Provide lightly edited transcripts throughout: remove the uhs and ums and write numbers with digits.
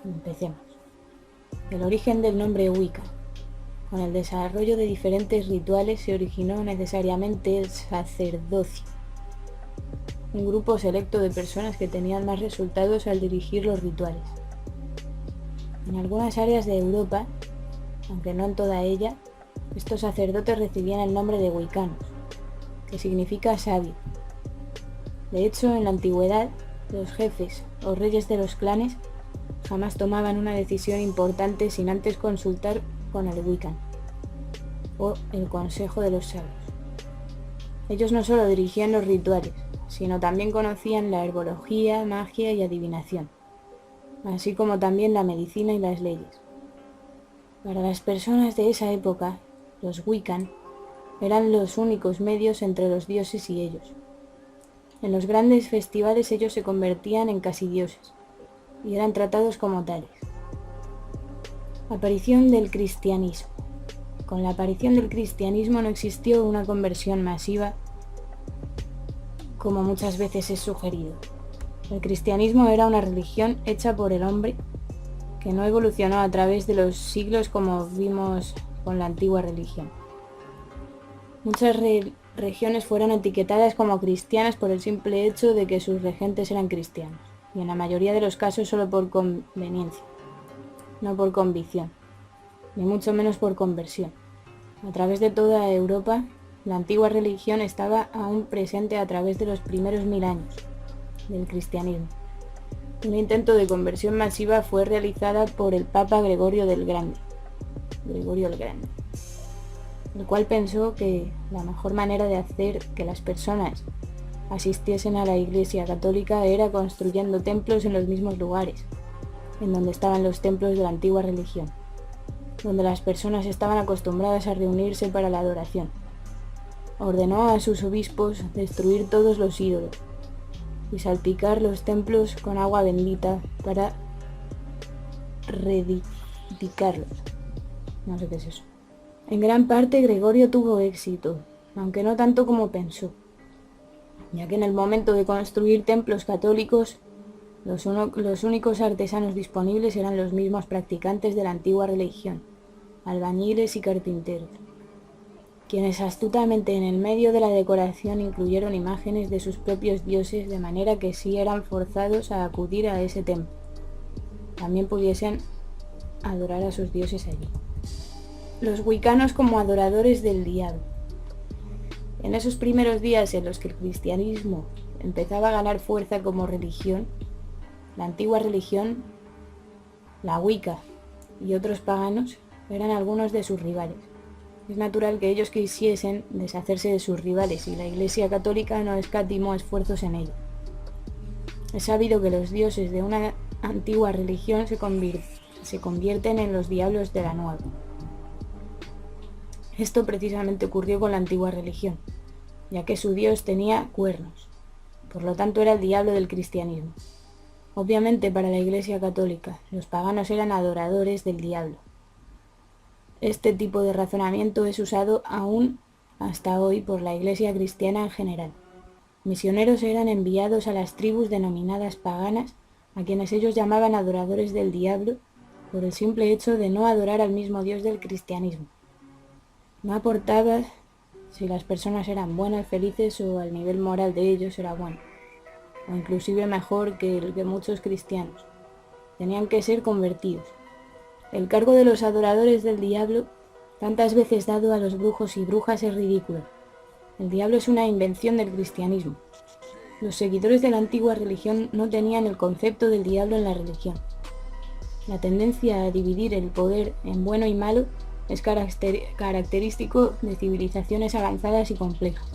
Empecemos. El origen del nombre Wicca. Con el desarrollo de diferentes rituales se originó necesariamente el sacerdocio, un grupo selecto de personas que tenían más resultados al dirigir los rituales. En algunas áreas de Europa, aunque no en toda ella, estos sacerdotes recibían el nombre de wiccanos, que significa sabio. De hecho, en la antigüedad, los jefes o reyes de los clanes jamás tomaban una decisión importante sin antes consultar con el Wiccan, o el Consejo de los Sabios. Ellos no solo dirigían los rituales, sino también conocían la herbología, magia y adivinación, así como también la medicina y las leyes. Para las personas de esa época, los Wiccan eran los únicos medios entre los dioses y ellos. En los grandes festivales ellos se convertían en casi dioses, y eran tratados como tales. Aparición del cristianismo. Con la aparición del cristianismo no existió una conversión masiva, como muchas veces es sugerido. El cristianismo era una religión hecha por el hombre que no evolucionó a través de los siglos como vimos con la antigua religión. Muchas regiones fueron etiquetadas como cristianas por el simple hecho de que sus regentes eran cristianos, y en la mayoría de los casos solo por conveniencia, no por convicción, ni mucho menos por conversión. A través de toda Europa, la antigua religión estaba aún presente a través de los primeros 1000 años del cristianismo. Un intento de conversión masiva fue realizada por el Papa Gregorio el Grande, el cual pensó que la mejor manera de hacer que las personas asistiesen a la Iglesia Católica era construyendo templos en los mismos lugares, en donde estaban los templos de la antigua religión, donde las personas estaban acostumbradas a reunirse para la adoración. Ordenó a sus obispos destruir todos los ídolos y salpicar los templos con agua bendita para reedificarlos. No sé qué es eso. En gran parte Gregorio tuvo éxito, aunque no tanto como pensó, ya que en el momento de construir templos católicos, los únicos artesanos disponibles eran los mismos practicantes de la antigua religión, albañiles y carpinteros, quienes astutamente en el medio de la decoración incluyeron imágenes de sus propios dioses de manera que si eran forzados a acudir a ese templo, también pudiesen adorar a sus dioses allí. Los wiccanos como adoradores del diablo. En esos primeros días en los que el cristianismo empezaba a ganar fuerza como religión, la antigua religión, la Wicca y otros paganos eran algunos de sus rivales. Es natural que ellos quisiesen deshacerse de sus rivales y la Iglesia Católica no escatimó esfuerzos en ello. Es sabido que los dioses de una antigua religión se convierten en los diablos de la nueva. Esto precisamente ocurrió con la antigua religión, ya que su dios tenía cuernos, por lo tanto era el diablo del cristianismo. Obviamente para la Iglesia Católica, los paganos eran adoradores del diablo. Este tipo de razonamiento es usado aún hasta hoy por la Iglesia cristiana en general. Misioneros eran enviados a las tribus denominadas paganas, a quienes ellos llamaban adoradores del diablo, por el simple hecho de no adorar al mismo Dios del cristianismo. No aportaba si las personas eran buenas, felices o el nivel moral de ellos era bueno, o inclusive mejor que el de muchos cristianos. Tenían que ser convertidos. El cargo de los adoradores del diablo, tantas veces dado a los brujos y brujas, es ridículo. El diablo es una invención del cristianismo. Los seguidores de la antigua religión no tenían el concepto del diablo en la religión. La tendencia a dividir el poder en bueno y malo es característico de civilizaciones avanzadas y complejas.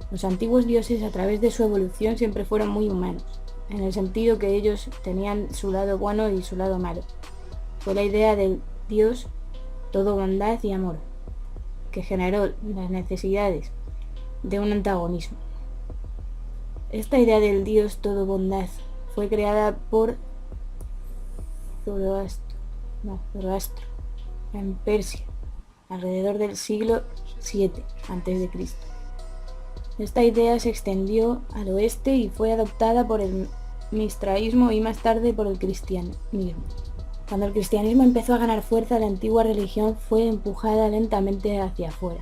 Los antiguos dioses, a través de su evolución, siempre fueron muy humanos, en el sentido que ellos tenían su lado bueno y su lado malo. Fue la idea del Dios todo bondad y amor, que generó las necesidades de un antagonismo. Esta idea del Dios todo bondad fue creada por Zoroastro en Persia, alrededor del siglo VII a.C. Esta idea se extendió al oeste y fue adoptada por el mistraísmo y más tarde por el cristianismo. Cuando el cristianismo empezó a ganar fuerza, la antigua religión fue empujada lentamente hacia afuera.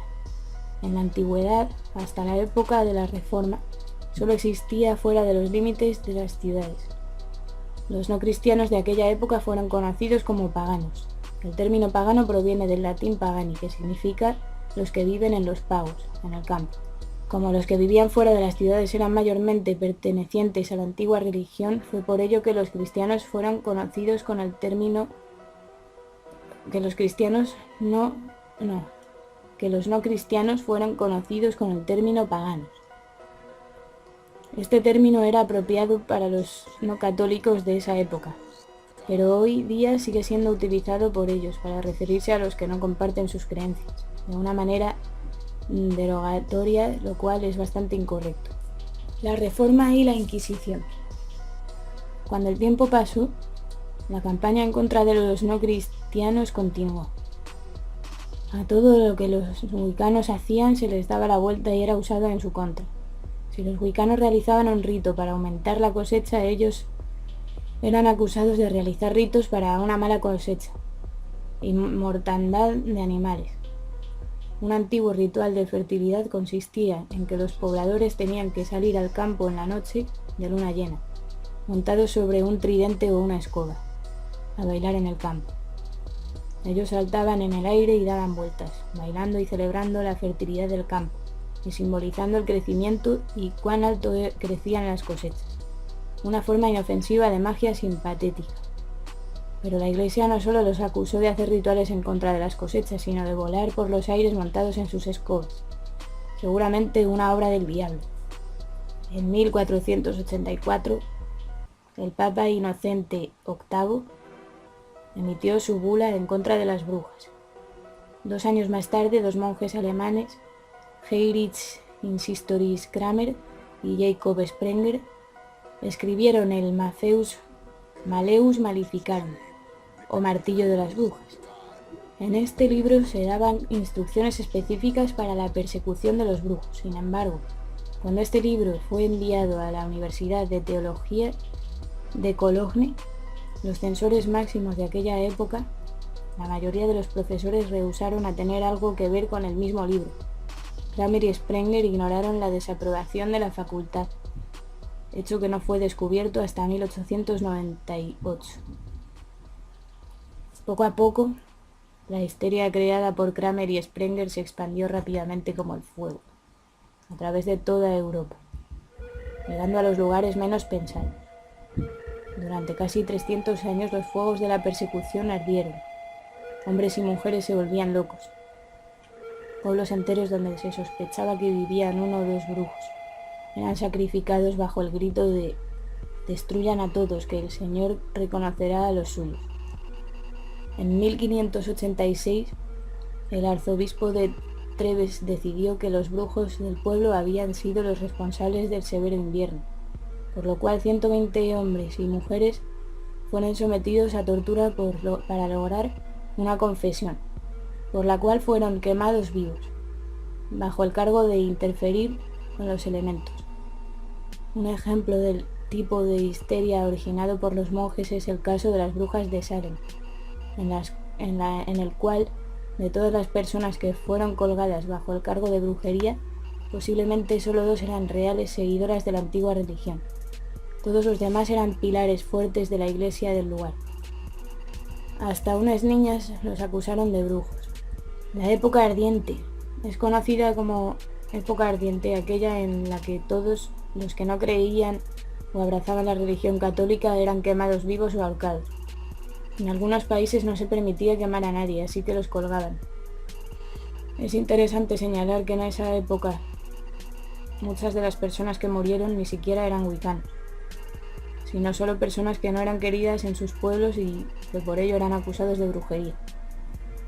En la antigüedad, hasta la época de la Reforma, solo existía fuera de los límites de las ciudades. Los no cristianos de aquella época fueron conocidos como paganos. El término pagano proviene del latín pagani, que significa los que viven en los pagos, en el campo. Como los que vivían fuera de las ciudades eran mayormente pertenecientes a la antigua religión, fue por ello que los cristianos fueron conocidos con el término que los no cristianos fueron conocidos con el término paganos. Este término era apropiado para los no católicos de esa época, pero hoy día sigue siendo utilizado por ellos para referirse a los que no comparten sus creencias, de una manera derogatoria, lo cual es bastante incorrecto. La Reforma y la Inquisición. Cuando el tiempo pasó, la campaña en contra de los no cristianos continuó. A todo lo que los wiccanos hacían se les daba la vuelta y era usado en su contra. Si los wiccanos realizaban un rito para aumentar la cosecha, ellos eran acusados de realizar ritos para una mala cosecha y mortandad de animales. Un antiguo ritual de fertilidad consistía en que los pobladores tenían que salir al campo en la noche de luna llena, montados sobre un tridente o una escoba, a bailar en el campo. Ellos saltaban en el aire y daban vueltas, bailando y celebrando la fertilidad del campo, y simbolizando el crecimiento y cuán alto crecían las cosechas. Una forma inofensiva de magia simpatética. Pero la Iglesia no solo los acusó de hacer rituales en contra de las cosechas, sino de volar por los aires montados en sus escobas, seguramente una obra del diablo. En 1484, el Papa Inocente VIII emitió su bula en contra de las brujas. 2 años más tarde, 2 monjes alemanes, Heinrich Insistoris Kramer y Jacob Sprenger, escribieron el Maleus Maleficarum, o Martillo de las Brujas. En este libro se daban instrucciones específicas para la persecución de los brujos. Sin embargo, cuando este libro fue enviado a la Universidad de Teología de Cologne, los censores máximos de aquella época, la mayoría de los profesores rehusaron a tener algo que ver con el mismo libro. Kramer y Sprenger ignoraron la desaprobación de la facultad, hecho que no fue descubierto hasta 1898. Poco a poco, la histeria creada por Kramer y Sprenger se expandió rápidamente como el fuego, a través de toda Europa, llegando a los lugares menos pensados. Durante casi 300 años los fuegos de la persecución ardieron. Hombres y mujeres se volvían locos. Pueblos enteros donde se sospechaba que vivían 1 o 2 brujos eran sacrificados bajo el grito de «Destruyan a todos, que el Señor reconocerá a los suyos». En 1586, el arzobispo de Treves decidió que los brujos del pueblo habían sido los responsables del severo invierno, por lo cual 120 hombres y mujeres fueron sometidos a tortura para lograr una confesión, por la cual fueron quemados vivos, bajo el cargo de interferir con los elementos. Un ejemplo del tipo de histeria originado por los monjes es el caso de las brujas de Salem, en el cual, de todas las personas que fueron colgadas bajo el cargo de brujería, posiblemente solo 2 eran reales seguidoras de la antigua religión. Todos los demás eran pilares fuertes de la iglesia del lugar. Hasta unas niñas los acusaron de brujos. La época ardiente es conocida como época ardiente, aquella en la que todos los que no creían o abrazaban la religión católica eran quemados vivos o ahorcados. En algunos países no se permitía quemar a nadie, así que los colgaban. Es interesante señalar que en esa época muchas de las personas que murieron ni siquiera eran wiccanos, sino solo personas que no eran queridas en sus pueblos y que por ello eran acusados de brujería.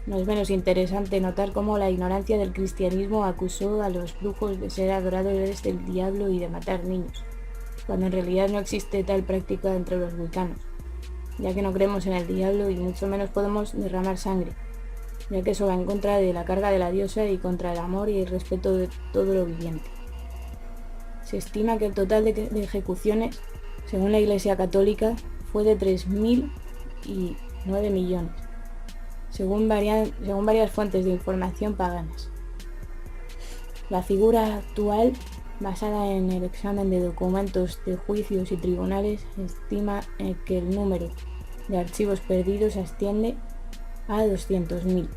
No es menos interesante notar cómo la ignorancia del cristianismo acusó a los brujos de ser adoradores del diablo y de matar niños, cuando en realidad no existe tal práctica entre los wiccanos, ya que no creemos en el diablo y mucho menos podemos derramar sangre, ya que eso va en contra de la carga de la diosa y contra el amor y el respeto de todo lo viviente. Se estima que el total de ejecuciones según la Iglesia Católica, fue de 3.009 millones, según varias fuentes de información paganas. La figura actual, basada en el examen de documentos de juicios y tribunales, estima que el número de archivos perdidos asciende a 200.000.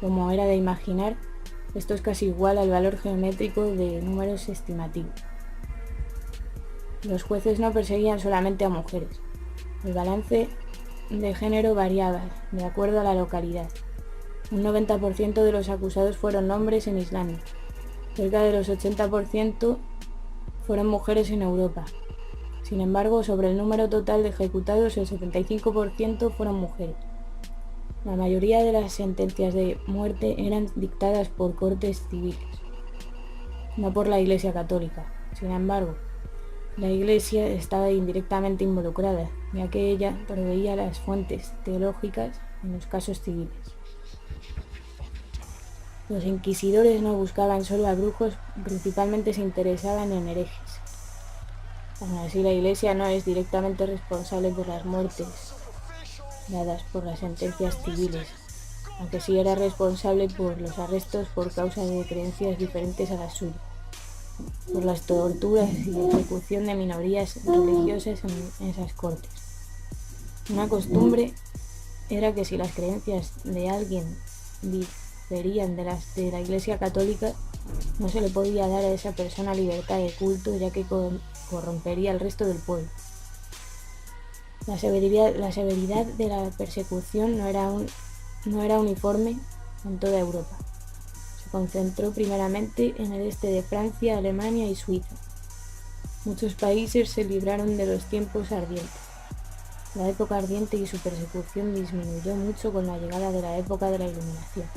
Como era de imaginar, esto es casi igual al valor geométrico de números estimativos. Los jueces no perseguían solamente a mujeres. El balance de género variaba de acuerdo a la localidad. Un 90% de los acusados fueron hombres en Islandia. Cerca de los 80% fueron mujeres en Europa. Sin embargo, sobre el número total de ejecutados, el 75% fueron mujeres. La mayoría de las sentencias de muerte eran dictadas por cortes civiles, no por la Iglesia Católica. Sin embargo, la Iglesia estaba indirectamente involucrada, ya que ella proveía las fuentes teológicas en los casos civiles. Los inquisidores no buscaban solo a brujos, principalmente se interesaban en herejes. Aún así, la Iglesia no es directamente responsable por las muertes dadas por las sentencias civiles, aunque sí era responsable por los arrestos por causa de creencias diferentes a las suyas, por las torturas y ejecución de minorías religiosas en esas cortes. Una costumbre era que si las creencias de alguien diferían de las de la Iglesia Católica, no se le podía dar a esa persona libertad de culto, ya que corrompería al resto del pueblo. La severidad de la persecución no era uniforme en toda Europa. Se concentró primeramente en el este de Francia, Alemania y Suiza. Muchos países se libraron de los tiempos ardientes. La época ardiente y su persecución disminuyó mucho con la llegada de la época de la Iluminación,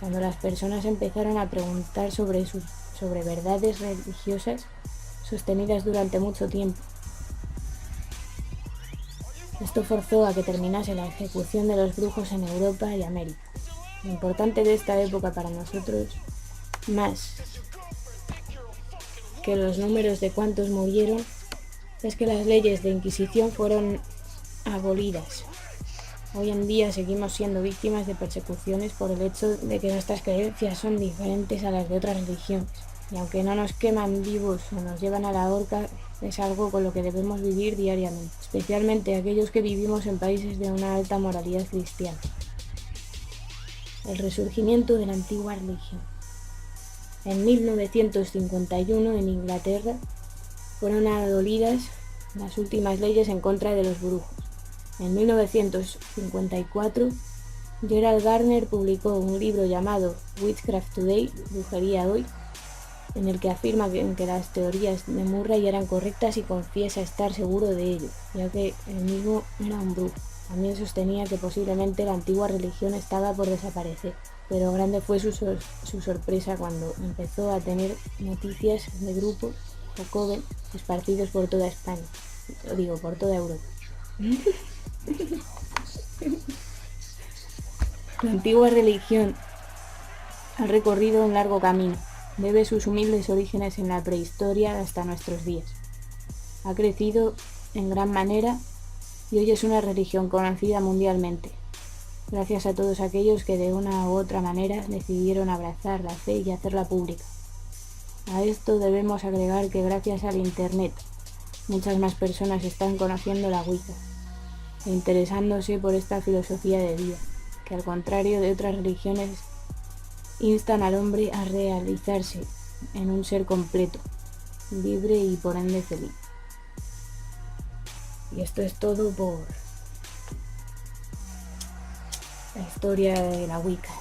cuando las personas empezaron a preguntar sobre verdades religiosas sostenidas durante mucho tiempo. Esto forzó a que terminase la ejecución de los brujos en Europa y América. Lo importante de esta época para nosotros, más que los números de cuántos murieron, es que las leyes de Inquisición fueron abolidas. Hoy en día seguimos siendo víctimas de persecuciones por el hecho de que nuestras creencias son diferentes a las de otras religiones. Y aunque no nos queman vivos o nos llevan a la horca, es algo con lo que debemos vivir diariamente, especialmente aquellos que vivimos en países de una alta moralidad cristiana. El resurgimiento de la antigua religión. En 1951, en Inglaterra, fueron abolidas las últimas leyes en contra de los brujos. En 1954, Gerald Gardner publicó un libro llamado Witchcraft Today, Brujería Hoy, en el que afirma que las teorías de Murray eran correctas y confiesa estar seguro de ello, ya que él mismo era un brujo. También sostenía que posiblemente la antigua religión estaba por desaparecer, pero grande fue su sorpresa cuando empezó a tener noticias de grupos o coven esparcidos por toda España, por toda Europa. La antigua religión ha recorrido un largo camino. Debe sus humildes orígenes en la prehistoria hasta nuestros días. Ha crecido en gran manera y hoy es una religión conocida mundialmente, gracias a todos aquellos que de una u otra manera decidieron abrazar la fe y hacerla pública. A esto debemos agregar que gracias al Internet muchas más personas están conociendo la Wicca e interesándose por esta filosofía de vida, que al contrario de otras religiones instan al hombre a realizarse en un ser completo, libre y por ende feliz. Y esto es todo por la historia de la Wicca.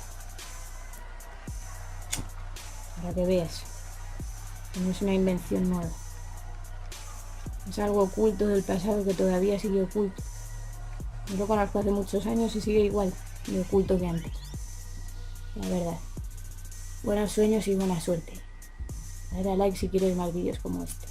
Para que veas, no es una invención nueva. Es algo oculto del pasado que todavía sigue oculto. Yo lo conozco hace muchos años y sigue igual de oculto que antes. La verdad. Buenos sueños y buena suerte. Dale a like si quieres más vídeos como este.